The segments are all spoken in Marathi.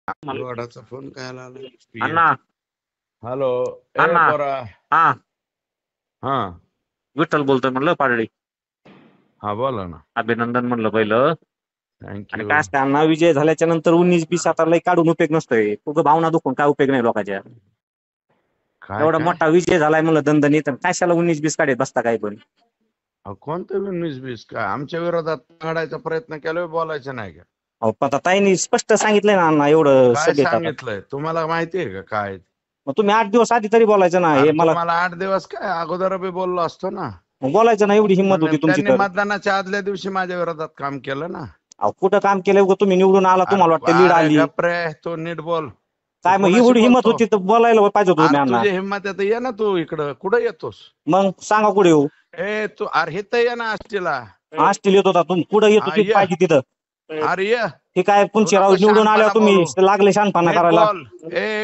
वडाचा फोन काय आला? अण्णा हॅलो. ए अण्णा पोरा. हा हा विठ्ठल बोलतोय म्हणलं पाडळी. हा बोला ना. अभिनंदन म्हणलं पहिलं. आणि थँक्यू. काय असतं अण्णा, विजय झाल्याच्या नंतर 19-20 आता लय काढून उपयोग नसतोय. उगा भावना दुखून काय उपयोग नाही लोकांच्या. काय एवढा काय मोठा विजय झालाय म्हणलं दणदणीत, कशाला 19-20 काढत बसता काय पण. कोणतं 19-20 काय आमच्या विरोधात काढायचा प्रयत्न केला, बोलायचं नाही का? अहो पण आता ताईंनी स्पष्ट सांगितलंय ना अण्णा, एवढं काय सभेत आता. सांगितलंय तुम्हाला माहिती आहे का काय? मग तुम्ही 8 दिवस आधी तरी बोलायचं ना. हे अरे मला तुम्हाला 8 दिवस काय अगोदर बी बोललो असतो ना. बोलायचं ना, एवढी हिंमत होती तुमची त्यांनी तर. मतदानाच्या आदल्या दिवशी माझ्या विरोधात काम केलं ना. अहो कुठं काम केलंय उगा, तुम्ही निवडून आला तुम्हाला वाटतं लीड अरे आली गप रे, तू नीट बोल. काय. मग कोणाशी एवढी हिंमत बोलतो? होती तर बोलायला पाहिजे होतं तुम्ही अरे अण्णा. तुझी हिंमत आहे तर ये ना तू इकडं. कुठं येतोस? मग सांगा कुठे येऊ. तू अरे हे तर ये ना आष्टीला. आष्टील येत होता तुम्ही, कुठं येतो हा, तिथं ये. पाहिजे तिथं. अरे ये. हे काय तू पुंचीराव नको निवडून आल्यावर शहाणपणा तुम्ही बोलू. लागले शहाणपणा नीट करायला. बोल.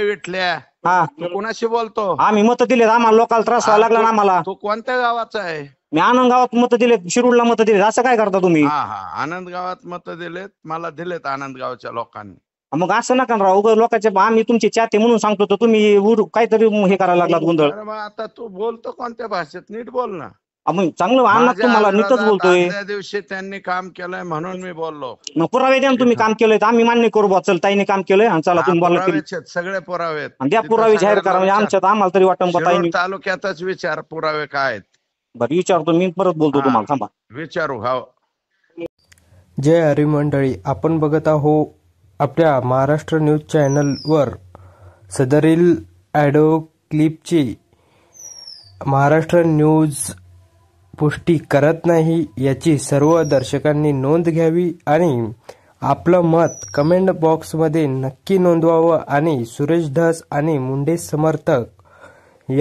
विठल्या, हा तू कोणाशी बोलतो? आम्ही मत दिलेत, आम्हाला लोकांना त्रास व्हायला लागला ना आम्हाला. तू कोणत्या गावाचा आहे? मी आनंद गावात मत दिलेत, शिरूरला मत दिलेत. असं काय करता तुम्ही? हा आनंद गावात मत दिलेत, मला दिलेत आनंद गावच्या लोकांनी. मग असं नका राव, उगाच लोकांचे. आम्ही तुमचे चाहते म्हणून सांगतो, तर तुम्ही काहीतरी हे करायला लागलात गोंधळ. अरे मग आता तू बोलतो कोणत्या भाषेत? नीट बोल ना. मग चांगलं अण्णा, माझ्या तुम्हाला नीटच विरोधात बोलतोय. आदल्या दिवशी त्यांनी काम केलंय म्हणून मी बोललो. मग पुरावे द्या ना, तुम्ही काम केलंय तर आम्ही मान्य करू बा. चल ताईने काम केलंय आणि चला तुम्ही बोला तरी. पुरावेच आहेत, सगळे पुरावे आहेत. आणि द्या तिथं पुरावे जाहीर करा, म्हणजे सगळ्यांना आमच्यात आम्हाला तरी वाटतं बा शिरूर ताईने. तालुक्यातच विचार पुरावे काय आहेत. बरं विचारतो मी, परत बोलतो हा, तुम्हाला, थांबा. विचारू. हा जय हरी मंडळी, आपण बघत आहो आपल्या महाराष्ट्र न्यूज चॅनलवर सदरील ऑडिओ क्लिपची महाराष्ट्र न्यूज पुष्टी करत नाही याची सर्व दर्शकांनी नोंद घ्यावी आणि आपलं मत कमेंट बॉक्समध्ये नक्की नोंदवावं. आणि सुरेश धस आणि मुंडे समर्थक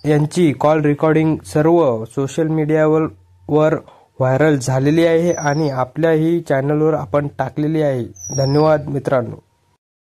यांची कॉल रेकॉर्डिंग सर्व सोशल मीडियावर व्हायरल झालेली आहे आणि आपल्याही चॅनलवर आपण टाकलेली आहे. धन्यवाद मित्रांनो.